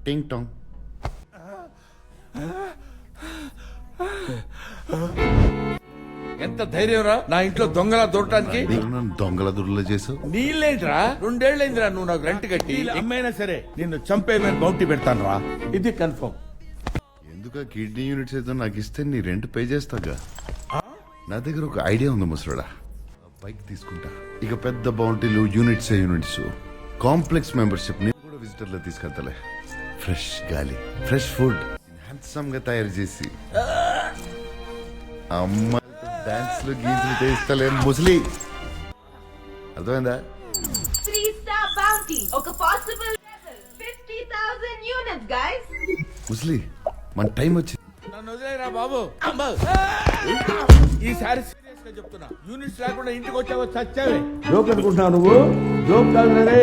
టింగ్ టాంగ్. ఎంత ధైర్యంరా నా ఇంట్లో దొంగలా దూరటానికి? నీకు నన్ను దొంగల దుర్లో చేసావు. నీళ్ళేంట్రా, 2 ఏళ్ళైందిరా నువ్వు నాకు రెంట్ కట్టి. అమ్మైనా సరే నిన్ను చంపేమని బౌంటీ పెడతాను రా, ఇది కన్ఫర్మ్. ఎందుకు కిడ్నీ యూనిట్స్ ఏదో నాకు ఇస్తే నీ రెంట్ పే చేస్తాగా. నా దగ్గర ఒక ఐడియా ఉంది ముసరాడా. బైక్ తీసుకుంటా, ఇక పెద్ద బౌంటీలు యూనిట్స్ కాంప్లెక్స్ మెంబర్షిప్ నేను కూడా విజిటర్లో తీసుకెళ్తాలే. ఫ్రెష్ గాలి, ఫ్రెష్ ఫుడ్ హ్యాండ్సమ్ గా తయారు చేసి అమ్మాయిలతో డాన్స్ లో గీతులు చేయిస్తలే ముసలి. అర్థమైందా? 3-star bounty. ఒక possible level. 50,000 units, guys. ముసలి మన టైం వచ్చింది. నన్ను వదిలేరా బాబు. అమ్మా. ఈసారి సీరియస్ గా చెప్తున్నా, యూనిట్స్ లేకుండా ఇంటికి వచ్చావో చచ్చావే. జోక్ అనుకుంటున్నావు నువ్వు? జోక్ కాదు రే.